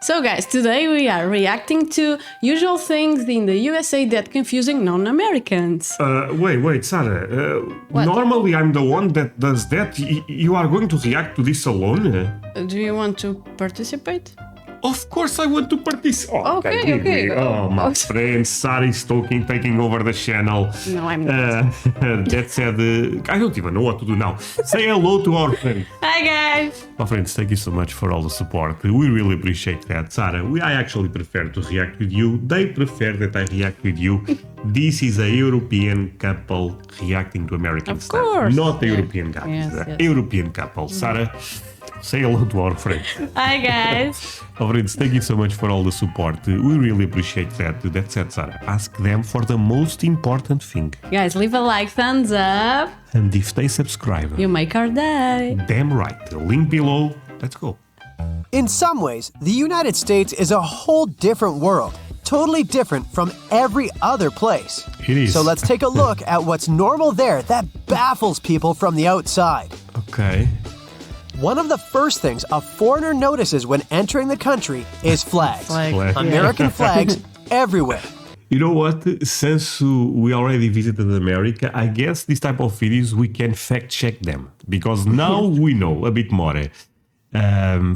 So guys, today we are reacting to usual things in the USA that confusing non-Americans. Wait, Sarah. What? Normally I'm the one that does that. You are going to react to this alone? Do you want to participate? Of course I want to participate. Okay. Oh, my friend, Sarah is taking over the channel. No, I'm not. That said, I don't even know what to do now. Say hello to our friend. Hi guys! My friends, thank you so much for all the support. We really appreciate that. Sarah, I actually prefer to react with you. They prefer that I react with you. This is a European couple reacting to American Of stuff. course. Not a European guy. Yes, It's a yes. European couple. Sarah, say hello to our friend. Hi guys! Our friends, thank you so much for all the support. We really appreciate that. That said, Sarah, ask them for the most important thing. Guys, leave a like, thumbs up. And if they subscribe, You make our day. damn right. The link below. Let's go. In some ways, the United States is a whole different world, totally different from every other place. It is. So let's take a look at what's normal there that baffles people from the outside. Okay. One of the first things a foreigner notices when entering the country is flags. Flag. American flags everywhere. You know what? Since we already visited America, I guess this type of videos we can fact check them because now we know a bit more.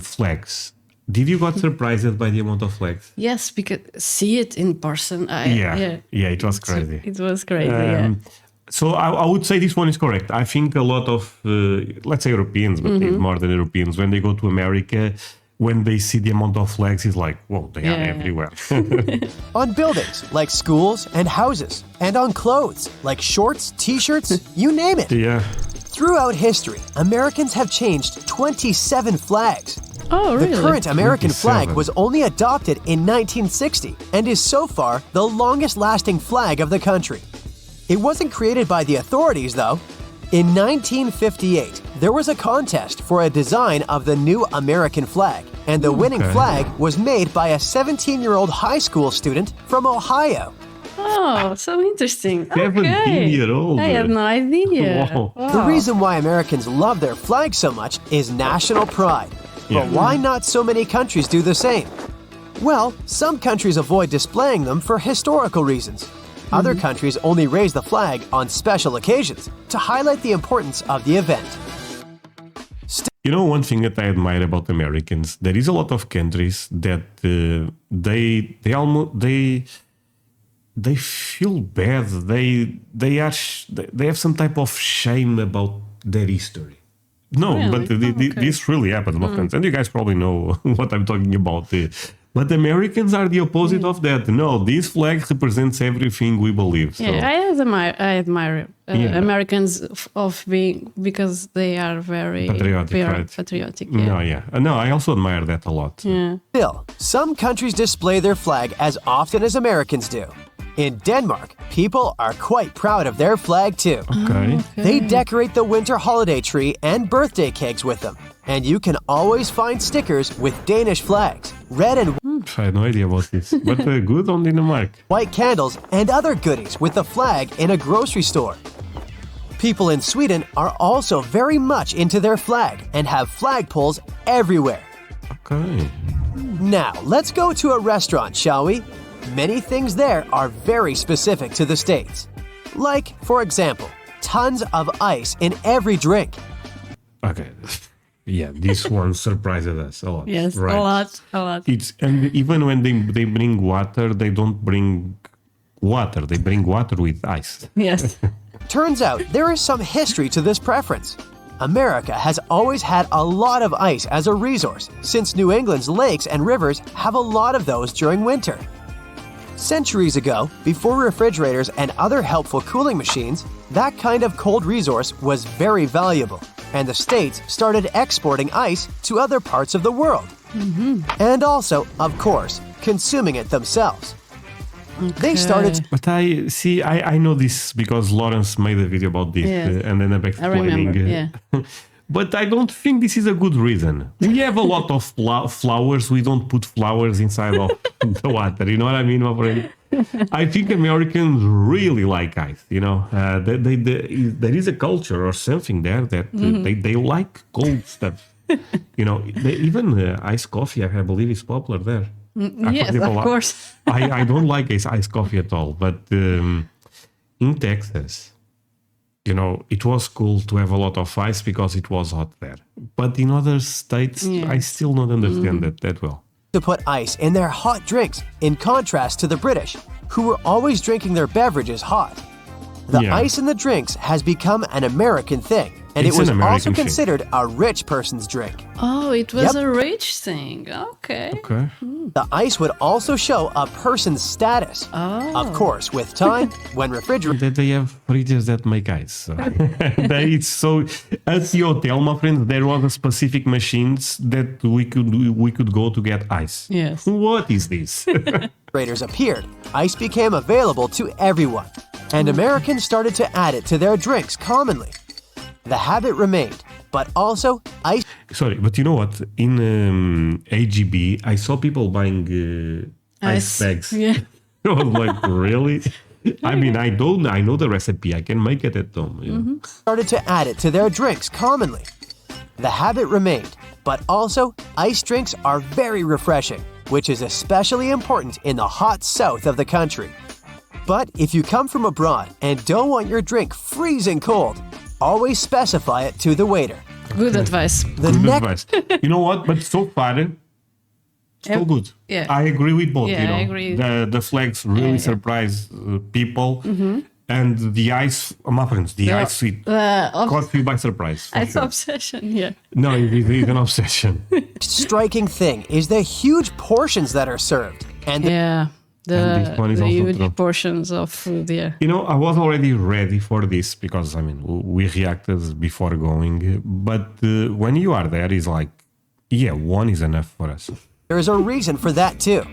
Flags. Did you got surprised by the amount of flags? Yes, because see it in person. Yeah, it was crazy. It was crazy, yeah. So I would say this one is correct. I think a lot of, let's say Europeans, but even more than Europeans, when they go to America, when they see the amount of flags, it's like, whoa, they are everywhere. On buildings like schools and houses, and on clothes like shorts, t-shirts, you name it. Yeah. Throughout history, Americans have changed 27 flags. Oh, really? The current American 27. flag was only adopted in 1960 and is so far the longest lasting flag of the country. It wasn't created by the authorities, though. In 1958, there was a contest for a design of the new American flag, and the winning flag was made by a 17-year-old high school student from Ohio. Oh, so interesting. 17-year-old. I had no idea. Wow. The reason why Americans love their flag so much is national pride. But why not so many countries do the same? Well, some countries avoid displaying them for historical reasons. Other countries only raise the flag on special occasions to highlight the importance of the event. You know, one thing that I admire about Americans, there is a lot of countries that they feel bad. They have some type of shame about their history. No, Really? but this really happens, my friends, and you guys probably know what I'm talking about. But Americans are the opposite of that. No, this flag represents everything we believe. So. Yeah, I admire Americans of being because they are very Patriotic, right? patriotic. No, I also admire that a lot. Yeah. Still, some countries display their flag as often as Americans do. In Denmark, people are quite proud of their flag too. Okay. They decorate the winter holiday tree and birthday cakes with them. And you can always find stickers with Danish flags, red and I had no idea about this, but good on Denmark. white candles, and other goodies with the flag in a grocery store. People in Sweden are also very much into their flag and have flagpoles everywhere. Okay. Now, let's go to a restaurant, shall we? Many things there are very specific to the States. Like, for example, tons of ice in every drink. Okay. Yeah, this one surprised us a lot. Yes, right. a lot. And even when they bring water, they don't bring water. They bring water with ice. Yes. Turns out there is some history to this preference. America has always had a lot of ice as a resource, since New England's lakes and rivers have a lot of those during winter. Centuries ago, before refrigerators and other helpful cooling machines, that kind of cold resource was very valuable, and the States started exporting ice to other parts of the world. And also, of course, consuming it themselves. They started But I know this because Lawrence made a video about this, Yes. and then I'm I explaining. remember, yeah. But I don't think this is a good reason. We have a lot of flowers. We don't put flowers inside of the water. You know what I mean, my friend? I think Americans really like ice. You know, there is a culture or something there that they like cold stuff. Even iced coffee, I believe, is popular there. Yes, of course. I don't like iced coffee at all, but in Texas, it was cool to have a lot of ice because it was hot there. But in other states, I still don't understand that well. To put ice in their hot drinks, in contrast to the British, who were always drinking their beverages hot. The ice in the drinks has become an American thing, and it was also considered a rich person's drink. Oh, it was a rich thing. Okay. The ice would also show a person's status. Of course, with time, when refrigerated. They have fridges that make ice. So. It's so. At the hotel, my friends, there was a specific machines that we could go to get ice. Yes. What is this? Refrigerators appeared, ice became available to everyone, and Americans started to add it to their drinks commonly. The habit remained, but also ice. Sorry, but you know what? In AGB, I saw people buying ice bags. Yeah. I was like, really? I mean, I know the recipe. I can make it at home. Started to add it to their drinks commonly. The habit remained, but also ice drinks are very refreshing, which is especially important in the hot south of the country. But if you come from abroad and don't want your drink freezing cold, always specify it to the waiter. Good advice. Good advice. You know what? But so far, so good. Yeah. I agree with both. Yeah, I agree. The flags really surprise people. And the ice, my friends, the ice sweet caught me by surprise. It's obsession, yeah. No, it is an obsession. Striking thing is the huge portions that are served. And the huge portions of food, yeah. I was already ready for this because, we reacted before going. But when you are there, it's like, one is enough for us. There's a reason for that, too.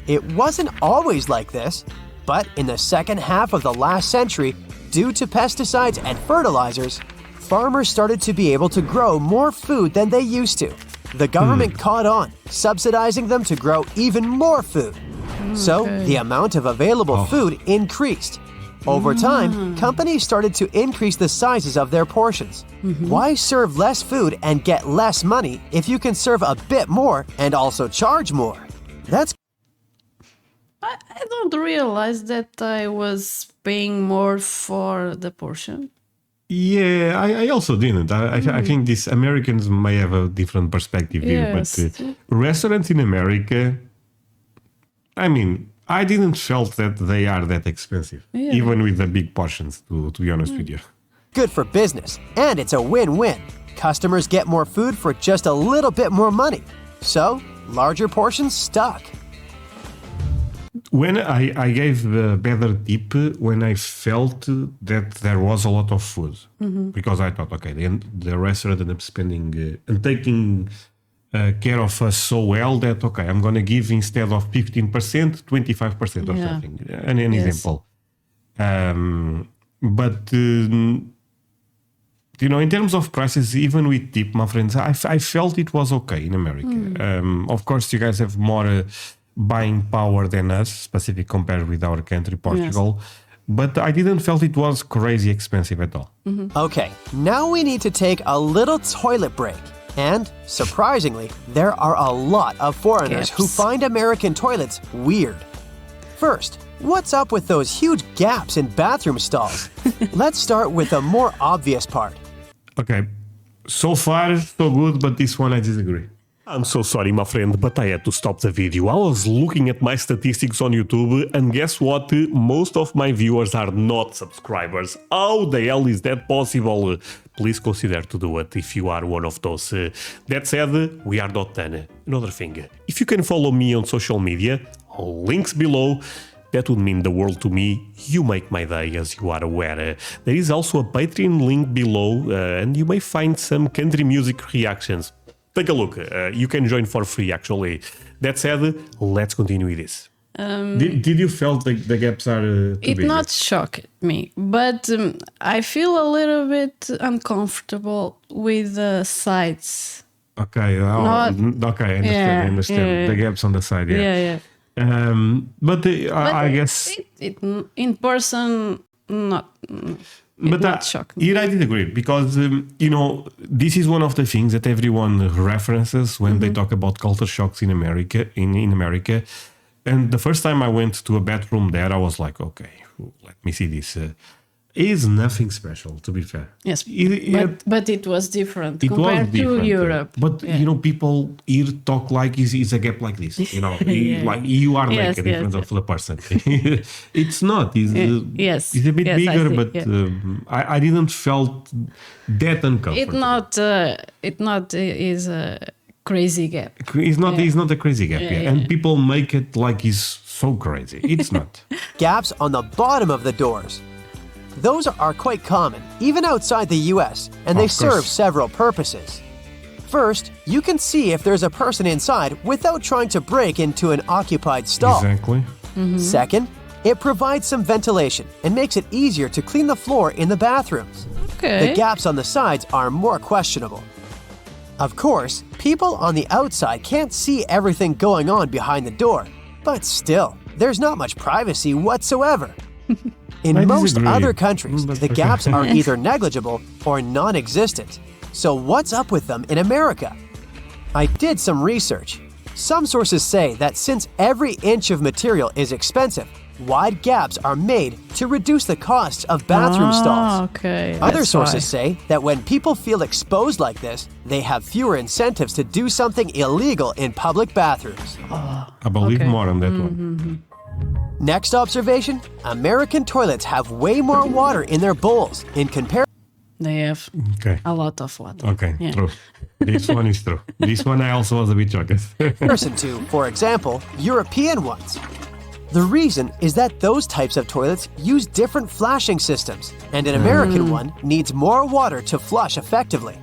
It wasn't always like this. But in the second half of the last century, due to pesticides and fertilizers, farmers started to be able to grow more food than they used to. The government caught on, subsidizing them to grow even more food. So the amount of available food increased. Over time, companies started to increase the sizes of their portions. Why serve less food and get less money if you can serve a bit more and also charge more? I don't realize that I was paying more for the portion. Yeah, I also didn't. I think these Americans may have a different perspective here, but restaurants in America, I didn't felt that they are that expensive, even with the big portions, to be honest with you. Good for business, and it's a win-win. Customers get more food for just a little bit more money. So, larger portions stuck. When I gave a better tip when I felt that there was a lot of food, because I thought, okay, the restaurant ended up spending and taking care of us so well that, okay, I'm going to give instead of 15%, 25% or something. An example. But, in terms of prices, even with tip, my friends, I felt it was okay in America. Of course, you guys have more buying power than us, specifically compared with our country, Portugal. But I didn't felt it was crazy expensive at all. Okay, now we need to take a little toilet break. And, surprisingly, there are a lot of foreigners who find American toilets weird. First, what's up with those huge gaps in bathroom stalls? Let's start with the more obvious part. Okay, so far so good, but this one I disagree. I'm so sorry, my friend, but I had to stop the video. I was looking at my statistics on YouTube, and guess what? Most of my viewers are not subscribers. How the hell is that possible? Please consider to do it if you are one of those. That said, we are not done. Another thing, if you can follow me on social media, links below. That would mean the world to me. You make my day, as you are aware. There is also a Patreon link below, and you may find some country music reactions. Take a look. You can join for free, actually. That said, let's continue with this. Did you feel the gaps are too big? It not shocked me, but I feel a little bit uncomfortable with the sides. Okay, I understand. The gaps on the side, But I guess... in person, not... But not shocked me. here I did agree because this is one of the things that everyone references when they talk about culture shocks in America. In America, and the first time I went to a bathroom there, I was like, okay, let me see this. Is nothing special, to be fair. Yes, It but it was different was compared different, to Europe. But people here talk like is a gap like this. Like you are Yes, naked yes, in front of the person. It's not. Yes, It's a bit yes, I bigger, see, but yeah. I didn't felt that uncomfortable. It not is a crazy gap. It's not a crazy gap, and people make it like it's so crazy. It's not. Gaps on the bottom of the doors. Those are quite common, even outside the US, and they Of course. serve several purposes. First, you can see if there's a person inside without trying to break into an occupied stall. Exactly. Second, it provides some ventilation and makes it easier to clean the floor in the bathrooms. Okay. The gaps on the sides are more questionable. Of course, people on the outside can't see everything going on behind the door, but still, there's not much privacy whatsoever. In I most disagree. other countries, But the okay. gaps are either negligible or non-existent. So what's up with them in America? I did some research. Some sources say that since every inch of material is expensive, wide gaps are made to reduce the costs of bathroom stalls. Okay. Other that's sources why. say that when people feel exposed like this, they have fewer incentives to do something illegal in public bathrooms. I believe Okay. more on that one. Next observation, American toilets have way more water in their bowls in comparison They have Okay. a lot of water. Okay. Yeah. True. This one is true. This one I also was a bit shocked. to, for example, European ones. The reason is that those types of toilets use different flashing systems, and an American one needs more water to flush effectively.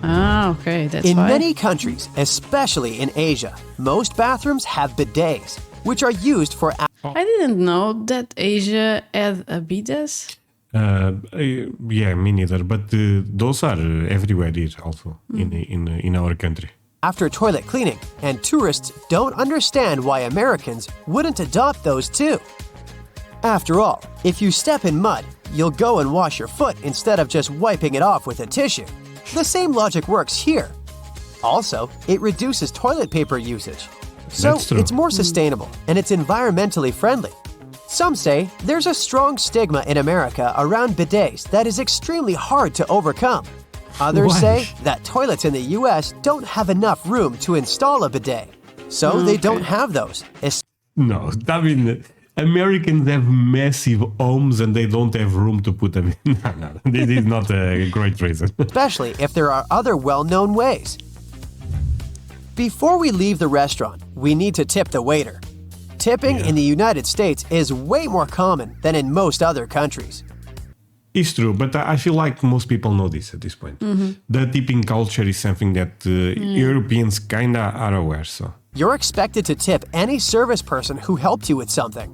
Okay, that's In why. many countries, especially in Asia, most bathrooms have bidets, which are used for I didn't know that Asia had a bidet. Yeah, me neither. But those are everywhere here also in our country. after toilet cleaning, and tourists don't understand why Americans wouldn't adopt those too. After all, if you step in mud, you'll go and wash your foot instead of just wiping it off with a tissue. The same logic works here. Also, it reduces toilet paper usage. So That's true. it's more sustainable and it's environmentally friendly. Some say there's a strong stigma in America around bidets that is extremely hard to overcome. Others Why? say that toilets in the US don't have enough room to install a bidet, so they don't have those. No, I mean, Americans have massive homes and they don't have room to put them in. No, this is not a great reason. Especially if there are other well-known ways. Before we leave the restaurant, we need to tip the waiter. Tipping in the United States is way more common than in most other countries. It's true, but I feel like most people know this at this point. The tipping culture is something that Europeans kinda are aware, so. You're expected to tip any service person who helped you with something.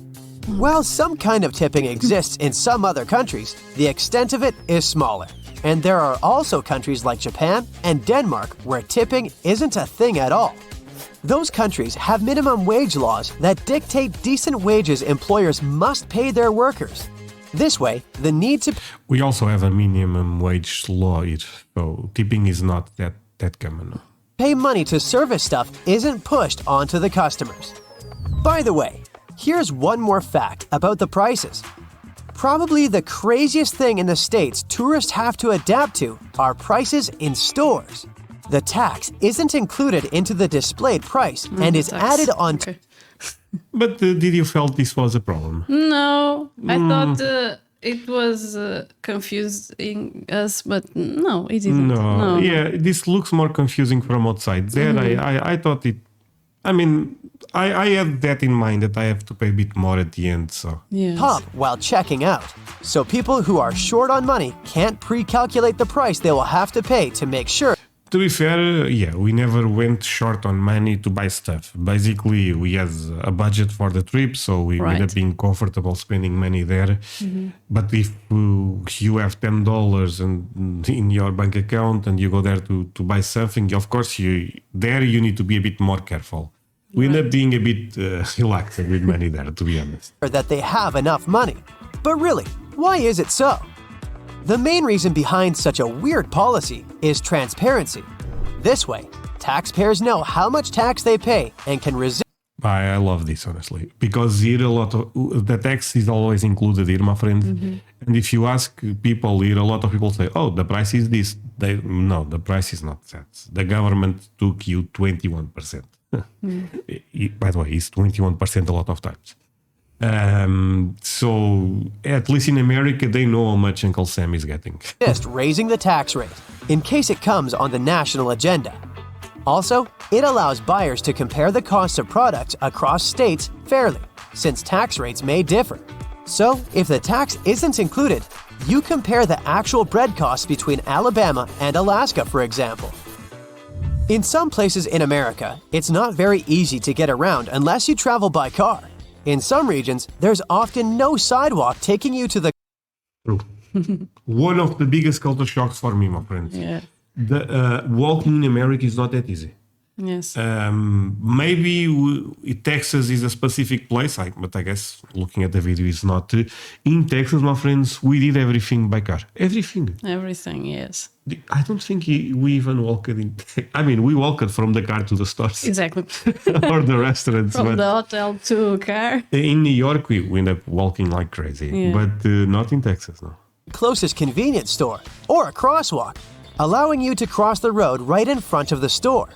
While some kind of tipping exists in some other countries, the extent of it is smaller. And there are also countries like Japan and Denmark where tipping isn't a thing at all. Those countries have minimum wage laws that dictate decent wages employers must pay their workers. This way, the need to We also have a minimum wage law here, so tipping is not that common. pay money to service stuff isn't pushed onto the customers. By the way, here's one more fact about the prices. Probably the craziest thing in the States tourists have to adapt to are prices in stores. The tax isn't included into the displayed price and is tax. added on Okay. But did you felt this was a problem? No, I thought it was confusing us, but no, it didn't. No, yeah, this looks more confusing from outside. There, I thought it. I mean, I had that in mind that I have to pay a bit more at the end. So Yes. pub while checking out. So people who are short on money can't pre-calculate the price they will have to pay to make sure. to be fair, yeah, we never went short on money to buy stuff. Basically, we had a budget for the trip, so we ended up being comfortable spending money there. But if you have $10 in your bank account and you go there to buy something, of course, you need to be a bit more careful. We end up being a bit relaxed with money there, to be honest. That they have enough money. But really, why is it so? The main reason behind such a weird policy is transparency. This way, taxpayers know how much tax they pay and can resist. I love this, honestly, because here a lot of the tax is always included here, my friend. And if you ask people here, a lot of people say, "Oh, the price is this." No, the price is not that. The government took you 21%. By the way, it's 21% a lot of times. So at least in America, they know how much Uncle Sam is getting. Just raising the tax rate in case it comes on the national agenda. Also, it allows buyers to compare the costs of products across states fairly, since tax rates may differ. So, if the tax isn't included, you compare the actual bread costs between Alabama and Alaska, for example. In some places in America, it's not very easy to get around unless you travel by car. In some regions, there's often no sidewalk taking you to the... True. One of the biggest culture shocks for me, my friends. Yeah. Walking in America is not that easy. Yes. Maybe Texas is a specific place, but I guess looking at the video is not. In Texas, my friends, we did everything by car. Everything. Everything, yes. I don't think we even walked in. I mean, we walked from the car to the stores. Exactly. Or the restaurants. From but the hotel to car. in New York, we end up walking like crazy. Yeah. But not in Texas, no. closest convenience store or a crosswalk, allowing you to cross the road right in front of the store.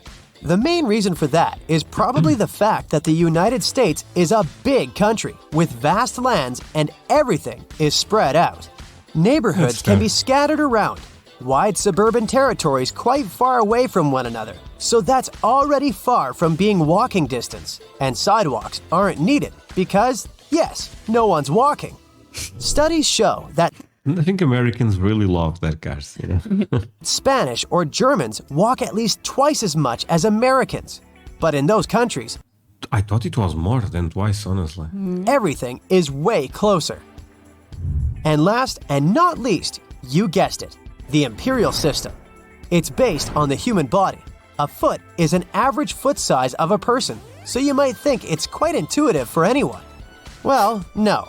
The main reason for that is probably the fact that the United States is a big country with vast lands and everything is spread out. Neighborhoods can be scattered around, wide suburban territories quite far away from one another. So that's already far from being walking distance, and sidewalks aren't needed because, yes, no one's walking. Studies show that I think Americans really love their cars, you know. Spanish or Germans walk at least twice as much as Americans. But in those countries, I thought it was more than twice, honestly. everything is way closer. And last and not least, you guessed it, the Imperial system. It's based on the human body. A foot is an average foot size of a person, so you might think it's quite intuitive for anyone. Well, no.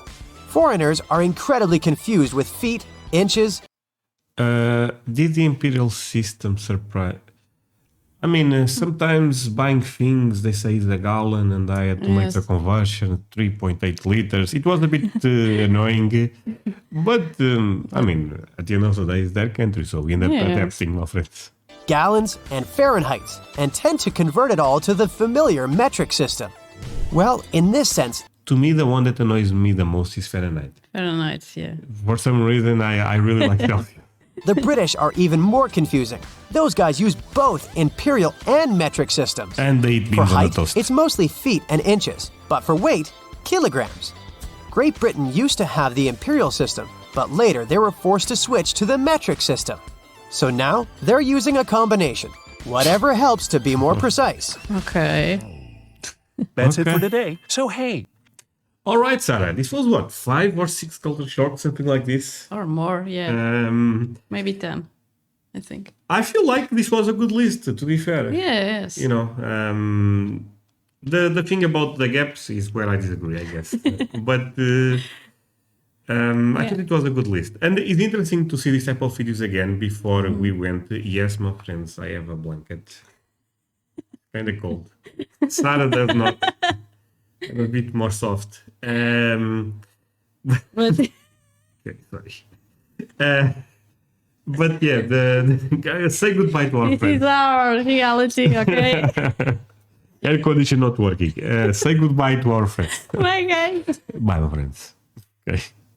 Foreigners are incredibly confused with feet, inches. Did the Imperial system surprise? I mean, sometimes buying things, they say it's a gallon, and I had to make the conversion, 3.8 liters. It was a bit annoying, but I mean, at the end of the day, it's their country, so we end up adapting, my friends. Gallons and Fahrenheits, and tend to convert it all to the familiar metric system. Well, in this sense, To me, the one that annoys me the most is Fahrenheit. Fahrenheit, yeah. For some reason, I really like Celsius. the British are even more confusing. Those guys use both imperial and metric systems. And they eat For beans on height, the toast. it's mostly feet and inches, but for weight, kilograms. Great Britain used to have the imperial system, but later they were forced to switch to the metric system. So now they're using a combination. Whatever helps to be more precise. Okay. That's it Okay. for today. So hey, All right, Sarah, this was what, 5 or 6 culture shocks, something like this? Or more, yeah. Maybe 10, I think. I feel like this was a good list, to be fair. Yes. You know, the thing about the gaps is where I disagree, I guess. But I think it was a good list. And it's interesting to see this type of videos again before we went. Yes, my friends, I have a blanket. Kind of cold. Sarah does not. I'm a bit more soft. But Okay, sorry. But yeah, say goodbye to our it is friends. our reality, okay? Air condition not working. Say goodbye to our friends. Bye, guys. Bye, my friends. Okay.